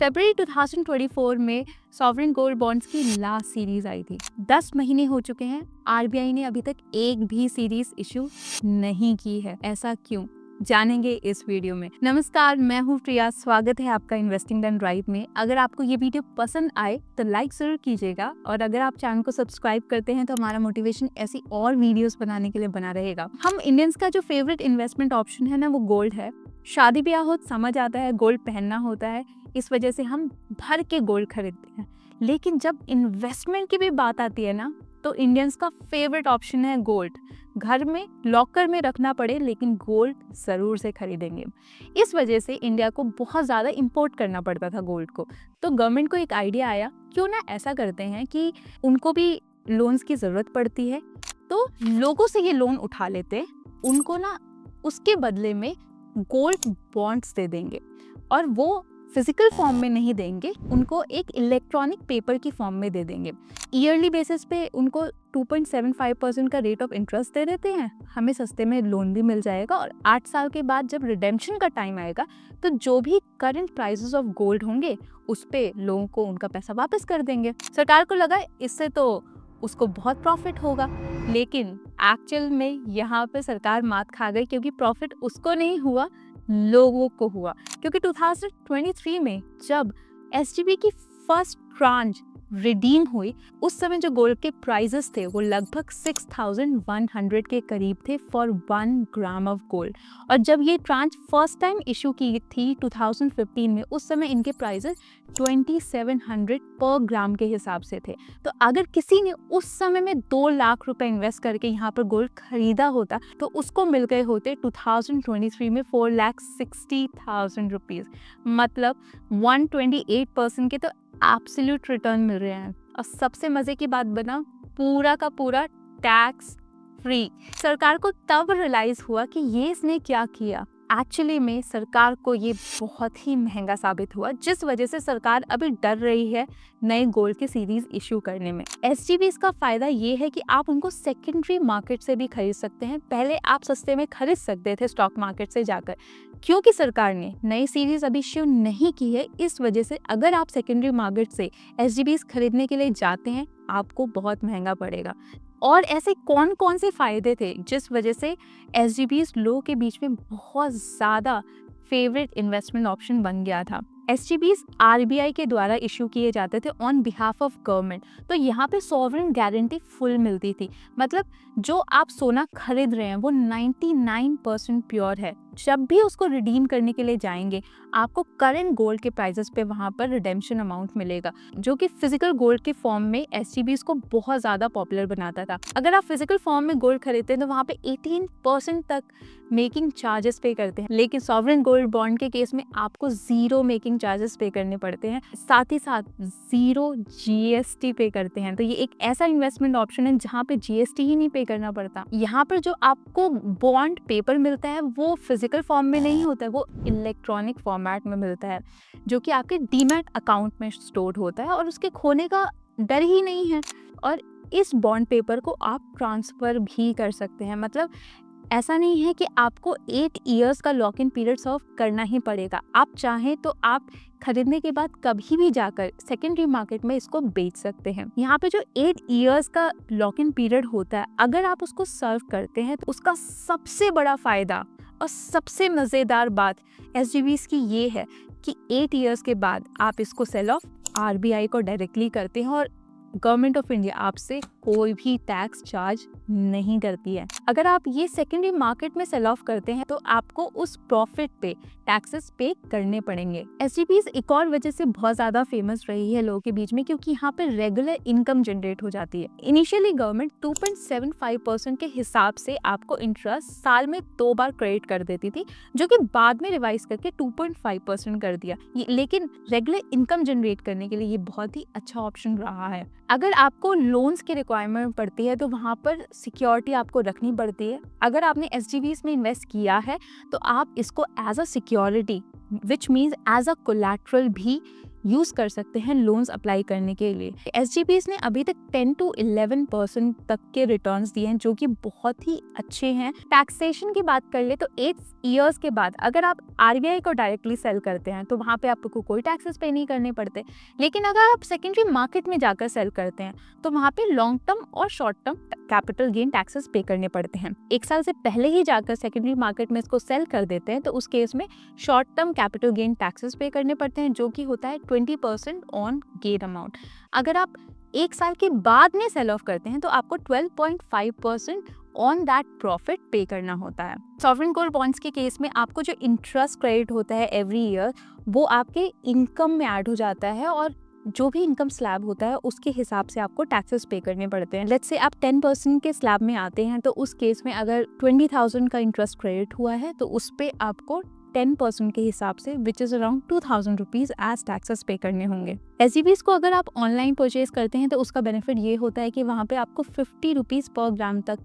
फरवरी 2024 में sovereign gold bonds की last series आई थी। 10 महीने हो चुके हैं, आरबीआई ने अभी तक एक भी सीरीज इशू नहीं की है। ऐसा क्यों, जानेंगे इस वीडियो में। नमस्कार, मैं हूँ प्रिया, स्वागत है आपका इन्वेस्टिंग डन राइट में। अगर आपको ये वीडियो पसंद आए तो लाइक जरूर कीजिएगा, और अगर आप चैनल को सब्सक्राइब करते हैं तो हमारा मोटिवेशन ऐसी और वीडियोस बनाने के लिए बना रहेगा। हम इंडियंस का जो फेवरेट इन्वेस्टमेंट ऑप्शन है ना, वो गोल्ड है। शादी ब्याह हो, समझ आता है, गोल्ड पहनना होता है, इस वजह से हम भर के गोल्ड खरीदते हैं। लेकिन जब इन्वेस्टमेंट की भी बात आती है ना, तो इंडियंस का फेवरेट ऑप्शन है गोल्ड। घर में लॉकर में रखना पड़े, लेकिन गोल्ड जरूर से खरीदेंगे। इस वजह से इंडिया को बहुत ज़्यादा इंपोर्ट करना पड़ता था गोल्ड को। तो गवर्नमेंट को एक आइडिया आया, क्यों ना ऐसा करते हैं कि उनको भी लोन्स की ज़रूरत पड़ती है, तो लोगों से ये लोन उठा लेते, उनको ना उसके बदले में गोल्ड बॉन्ड्स दे देंगे। और वो फिजिकल फॉर्म में नहीं देंगे, उनको एक इलेक्ट्रॉनिक पेपर की फॉर्म में दे देंगे। ईयरली बेसिस पे उनको 2.75% का रेट ऑफ इंटरेस्ट दे देते हैं। हमें सस्ते में लोन भी मिल जाएगा, और 8 साल के बाद जब रिडेम्पशन का टाइम आएगा तो जो भी करंट प्राइसेस ऑफ गोल्ड होंगे उस पे लोगों को उनका पैसा वापस कर देंगे। सरकार को लगा इससे तो उसको बहुत प्रॉफिट होगा, लेकिन एक्चुअल में यहाँ पे सरकार मात खा गई, क्योंकि प्रॉफिट उसको नहीं हुआ, लोगों को हुआ। क्योंकि 2023 में जब एसजीबी की फर्स्ट ट्रांच रिडीम हुई, उस समय जो गोल्ड के प्राइसेस थे वो लगभग 6100 के करीब थे फॉर 1 ग्राम ऑफ गोल्ड। और जब ये ट्रांच फर्स्ट टाइम इशू की थी 2015 में, उस समय इनके प्राइसेस 2700 पर ग्राम के हिसाब से थे। तो अगर किसी ने उस समय में 2 लाख रुपए इन्वेस्ट करके यहाँ पर गोल्ड खरीदा होता तो उसको मिल गए होते 2023 में 4,60,000 रुपीज़। मतलब 128% के तो एब्सोल्यूट रिटर्न मिल रहे हैं। और सबसे मजे की बात बना, पूरा का पूरा टैक्स फ्री। सरकार को तब रियलाइज हुआ कि ये इसने क्या किया। एक्चुअली में सरकार को ये बहुत ही महंगा साबित हुआ, जिस वजह से सरकार अभी डर रही है नए गोल्ड की सीरीज इशू करने में। एसजीबीज़ का फायदा ये है कि आप उनको सेकेंडरी मार्केट से भी खरीद सकते हैं। पहले आप सस्ते में खरीद सकते थे स्टॉक मार्केट से जाकर, क्योंकि सरकार ने नई सीरीज अभी इशू नहीं की है। इस वजह से अगर आप सेकेंडरी मार्केट से एसजीबीज़ खरीदने के लिए जाते हैं, आपको बहुत महंगा पड़ेगा। और ऐसे कौन कौन से फायदे थे जिस वजह से एसजीबीज़ लोगों के बीच में बहुत ज़्यादा फेवरेट इन्वेस्टमेंट ऑप्शन बन गया था। एसजीबीज़ आरबीआई के द्वारा इशू किए जाते थे ऑन बिहाफ ऑफ गवर्नमेंट। तो यहाँ पे सॉवरेन गारंटी फुल मिलती थी। मतलब जो आप सोना खरीद रहे हैं वो 99% प्योर है। जब भी उसको रिडीम करने के लिए जाएंगे, आपको करंट गोल्ड के प्राइसेस पे वहाँ पर रिडेम्पशन अमाउंट मिलेगा, जो कि फिजिकल गोल्ड के फॉर्म में एसजीबीज़ को बहुत ज़्यादा पॉपुलर बनाता था। अगर आप फिजिकल फॉर्म में गोल्ड खरीदते हैं तो वहाँ पे 18% तक मेकिंग चार्जेस पे करते हैं, लेकिन सॉवरेन गोल्ड बॉन्ड के केस में आपको 0 मेकिंग चार्जेस पे करने पड़ते हैं, साथ ही साथ 0 जीएसटी पे करते हैं। तो ये एक ऐसा इन्वेस्टमेंट ऑप्शन है जहाँ पे जीएसटी ही नहीं पे करना पड़ता। यहाँ पर जो आपको बॉन्ड पेपर मिलता है वो फिजिकल फॉर्म में नहीं होता है, वो इलेक्ट्रॉनिक फॉर्मेट में मिलता है, जो कि आपके डीमैट अकाउंट में स्टोर होता है, और उसके खोने का डर ही नहीं है। और इस बॉन्ड पेपर को आप ट्रांसफर भी कर सकते हैं। मतलब ऐसा नहीं है कि आपको 8 इयर्स का लॉक इन पीरियड सर्व करना ही पड़ेगा। आप चाहें तो आप खरीदने के बाद कभी भी जाकर सेकेंडरी मार्केट में इसको बेच सकते हैं। यहाँ पे जो 8 इयर्स का लॉक इन पीरियड होता है, अगर आप उसको सर्व करते हैं तो उसका सबसे बड़ा फायदा और सबसे मज़ेदार बात एसजीबीज़ की ये है कि 8 इयर्स के बाद आप इसको सेल ऑफ आरबीआई को डायरेक्टली करते हैं, और गवर्नमेंट ऑफ इंडिया आपसे कोई भी टैक्स चार्ज नहीं करती है। अगर आप ये सेकेंडरी मार्केट में सेल ऑफ करते हैं तो आपको उस प्रॉफिट पे टैक्सेस पे करने पड़ेंगे। एसजीबीज़ एक और वजह से बहुत ज़्यादा फेमस रही है लोगों के बीच में, क्योंकि यहाँ पे रेगुलर इनकम जनरेट हो जाती है। इनिशियली गवर्नमेंट 2.75% के हिसाब से आपको इंटरेस्ट साल में 2 बार क्रेडिट कर देती थी, जो कि बाद में रिवाइज करके 2.5% कर दिया। लेकिन रेगुलर इनकम जनरेट करने के लिए ये बहुत ही अच्छा ऑप्शन रहा है। अगर आपको लोन्स की रिक्वायरमेंट पड़ती है तो वहाँ पर सिक्योरिटी आपको रखनी पड़ती है। अगर आपने एसजीबीज़ में इन्वेस्ट किया है तो आप इसको as a security, which means as a collateral भी यूज कर सकते हैं लोन्स अप्लाई करने के लिए। एसजीपीज ने अभी तक 10 to 11% तक के रिटर्न्स दिए हैं, जो कि बहुत ही अच्छे हैं। टैक्सेशन की बात कर ले तो 8 ईयर्स के बाद अगर आप आरबीआई को डायरेक्टली सेल करते हैं तो वहां पे आपको कोई टैक्सेस पे नहीं करने पड़ते। लेकिन अगर आप सेकेंडरी मार्केट में जाकर सेल करते हैं तो वहां पे लॉन्ग टर्म और short term capital gain taxes pay करने पड़ते हैं। 1 साल से पहले ही जाकर सेकेंडरी मार्केट में इसको सेल कर देते हैं तो उस केस में short term capital gain taxes pay करने पड़ते हैं, जो कि होता है 20% ऑन गेन अमाउंट। अगर आप 1 साल के बाद में सेल ऑफ करते हैं तो आपको 12.5% ऑन दैट प्रॉफिट पे करना होता है। सॉवरेन गोल्ड बॉन्ड्स के केस में आपको जो इंटरेस्ट क्रेडिट होता है एवरी ईयर, वो आपके इनकम में ऐड हो जाता है और जो भी इनकम स्लैब होता है उसके हिसाब से आपको टैक्सेस पे करने पड़ते हैं। लेट्स से आप 10% के स्लैब में आते हैं तो उस केस में अगर 20,000 का इंटरेस्ट क्रेडिट हुआ है तो उस पे आपको 10% के हिसाब से which is around 2,000 rupees as taxes pay करने होंगे। एसजीपीज को अगर आप ऑनलाइन परचेज करते हैं तो उसका बेनिफिट ये होता है कि वहाँ पे आपको 50 रुपीज पर ग्राम तक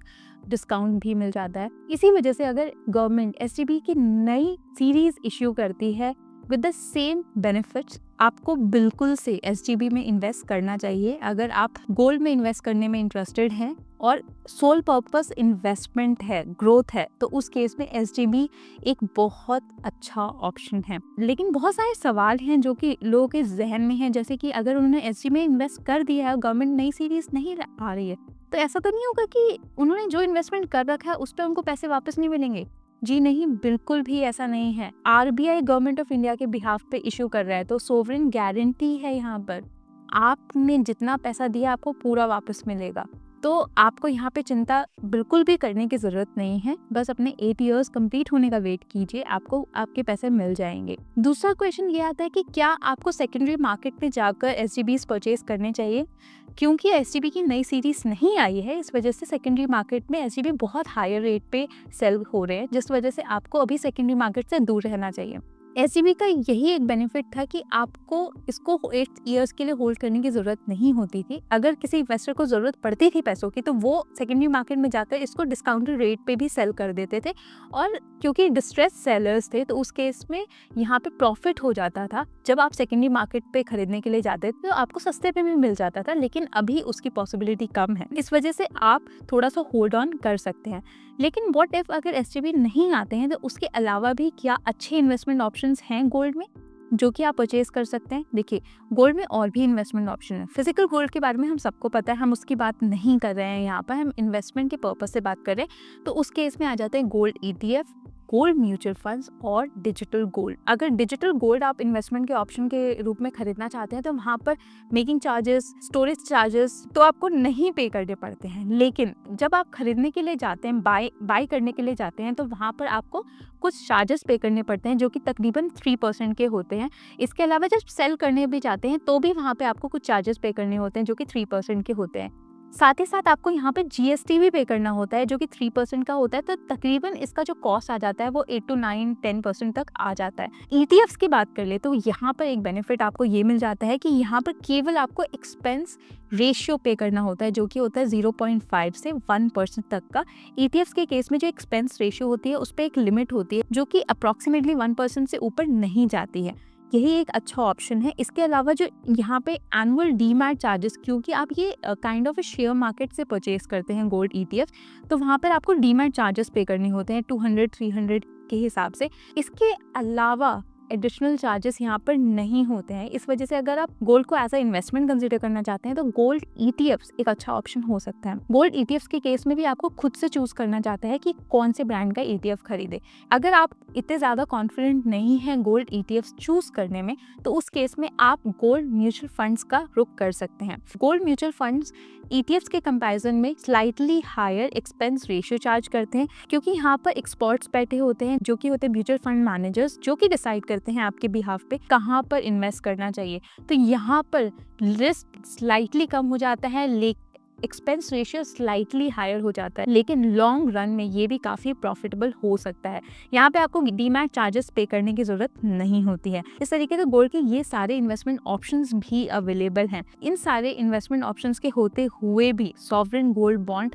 डिस्काउंट भी मिल जाता है। इसी वजह से अगर गवर्नमेंट एसजीपी की नई सीरीज इश्यू करती है विद द सेम बेनिफिट्स, आपको बिल्कुल से एसजीबी में इन्वेस्ट करना चाहिए। अगर आप गोल्ड में इन्वेस्ट करने में इंटरेस्टेड हैं और सोल पर्पस इन्वेस्टमेंट है, ग्रोथ है, तो उस केस में एसजीबी एक बहुत अच्छा ऑप्शन है। लेकिन बहुत सारे सवाल हैं जो कि लोगों के जहन में हैं, जैसे कि अगर उन्होंने एसजीबी में इन्वेस्ट कर दिया है और गवर्नमेंट नई सीरीज नहीं आ रही है तो ऐसा तो नहीं होगा कि उन्होंने जो इन्वेस्टमेंट कर रखा है उस पर उनको पैसे वापस नहीं मिलेंगे। जी नहीं, बिल्कुल भी ऐसा नहीं है। आरबीआई गवर्नमेंट ऑफ इंडिया के बिहाफ पे इशू कर रहा है तो सोवरेन गारंटी है यहाँ पर। आपने जितना पैसा दिया आपको पूरा वापस मिलेगा, तो आपको यहाँ पे चिंता बिल्कुल भी करने की जरूरत नहीं है। बस अपने 8 इयर्स कंप्लीट होने का वेट कीजिए, आपको आपके पैसे मिल जाएंगे। दूसरा क्वेश्चन ये आता है कि क्या आपको सेकेंडरी मार्केट में जाकर एसजीबीज परचेज करने चाहिए? क्योंकि एसजीबी की नई सीरीज नहीं आई है, इस वजह से सेकेंडरी मार्केट में एसजीबी बहुत हायर रेट पे सेल हो रहे हैं, जिस वजह से आपको अभी सेकेंडरी मार्केट से दूर रहना चाहिए। एसजीबी का यही एक बेनिफिट था कि आपको इसको 8 इयर्स के लिए होल्ड करने की जरूरत नहीं होती थी। अगर किसी इन्वेस्टर को जरूरत पड़ती थी पैसों की तो वो सेकेंडरी मार्केट में जाकर इसको डिस्काउंटेड रेट पे भी सेल कर देते थे, और क्योंकि डिस्ट्रेस सेलर्स थे तो उस केस में यहाँ पे प्रॉफिट हो जाता था। जब आप सेकेंडरी मार्केट पे खरीदने के लिए जाते थे तो आपको सस्ते पे भी मिल जाता था, लेकिन अभी उसकी पॉसिबिलिटी कम है, इस वजह से आप थोड़ा सा होल्ड ऑन कर सकते हैं। लेकिन व्हाट इफ अगर एसजीबी नहीं आते हैं तो उसके अलावा भी क्या अच्छे इन्वेस्टमेंट ऑप्शंस हैं गोल्ड में जो कि आप परचेज कर सकते हैं? देखिए, गोल्ड में और भी इन्वेस्टमेंट ऑप्शन है। फिजिकल गोल्ड के बारे में हम सबको पता है, हम उसकी बात नहीं कर रहे हैं यहाँ पर, हम इन्वेस्टमेंट के पर्पस से बात कर रहे हैं। तो उस केस में आ जाते हैं gold ETF, gold mutual funds और डिजिटल गोल्ड। अगर डिजिटल गोल्ड आप इन्वेस्टमेंट के ऑप्शन के रूप में खरीदना चाहते हैं तो वहाँ पर मेकिंग चार्जेस, स्टोरेज चार्जेस तो आपको नहीं पे करने पड़ते हैं। लेकिन जब आप खरीदने के लिए जाते हैं, बाय करने के लिए जाते हैं, तो वहाँ पर आपको कुछ चार्जेस पे करने पड़ते हैं जो कि तकरीबन 3% के होते हैं। इसके अलावा जब सेल करने भी जाते हैं तो भी वहाँ पे आपको कुछ चार्जेस पे करने होते हैं जो कि 3% के होते हैं। साथ ही साथ आपको यहाँ पे जीएसटी भी पे करना होता है जो कि 3% का होता है। तो तकरीबन इसका जो कॉस्ट आ जाता है वो 8 to 9-10% तक आ जाता है। ईटीएफ्स की बात कर ले तो यहाँ पर एक बेनिफिट आपको ये मिल जाता है कि यहाँ पर केवल आपको एक्सपेंस रेशियो पे करना होता है जो कि होता है 0.5 से 1% तक का। ईटीएफ्स के केस में जो एक्सपेंस रेशियो होती है उस पर एक लिमिट होती है जो कि अप्रॉक्सीमेटली 1% से ऊपर नहीं जाती है। यही एक अच्छा ऑप्शन है। इसके अलावा जो यहाँ पे एनुअल डीमैट चार्जेस, क्योंकि आप ये काइंड ऑफ शेयर मार्केट से परचेज करते हैं गोल्ड ईटीएफ, तो वहाँ पर आपको डीमैट चार्जेस पे करने होते हैं 200-300 के हिसाब से। इसके अलावा एडिशनल चार्जेस यहाँ पर नहीं होते हैं। इस वजह से अगर आप गोल्ड को एज अ इन्वेस्टमेंट कंसीडर करना चाहते हैं तो गोल्ड ईटीएफ्स एक अच्छा ऑप्शन हो सकता है। गोल्ड ईटीएफ्स के केस में भी आपको खुद से चूज करना चाहता है कि कौन से ब्रांड का ईटीएफ खरीदे। अगर आप इतने ज्यादा कॉन्फिडेंट नहीं हैं गोल्ड ईटीएफ्स चूज करने में तो उस केस में आप गोल्ड म्यूचुअल फंड्स का रुख कर सकते हैं। गोल्ड म्यूचुअल फंड्स ईटीएफ्स के कंपैरिजन में slightly higher expense ratio charge करते हैं, क्योंकि यहाँ पर एक्सपर्ट्स बैठे होते हैं जो कि होते हैं म्यूचुअल फंड मैनेजर्स, जो कि डिसाइड करते हैं आपके बिहाफ पे कहाँ पर इन्वेस्ट करना चाहिए। तो यहाँ पर रिस्क स्लाइटली कम हो जाता है, एक्सपेंस रेशियो स्लाइटली हायर हो जाता है, लेकिन लॉन्ग रन में ये भी काफ़ी प्रॉफिटेबल हो सकता है। यहाँ पे आपको डीमैट चार्जेस पे करने की ज़रूरत नहीं होती है। इस तरीके से गोल्ड के ये सारे इन्वेस्टमेंट ऑप्शंस भी अवेलेबल हैं। इन सारे इन्वेस्टमेंट ऑप्शंस के होते हुए भी सॉवरेन गोल्ड बॉन्ड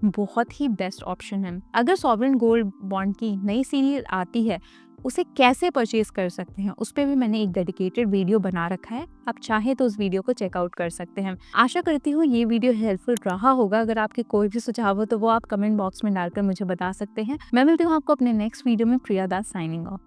बहुत ही बेस्ट ऑप्शन है। अगर सॉवरेन गोल्ड बॉन्ड की नई सीरीज आती है, उसे कैसे परचेज कर सकते हैं, उस पे भी मैंने एक डेडिकेटेड वीडियो बना रखा है। आप चाहें तो उस वीडियो को चेकआउट कर सकते हैं। आशा करती हूँ ये वीडियो हेल्पफुल रहा होगा। अगर आपके कोई भी सुझाव हो तो वो आप कमेंट बॉक्स में डालकर मुझे बता सकते हैं। मैं मिलती हूँ आपको अपने नेक्स्ट वीडियो में। प्रिया दास साइनिंग ऑफ।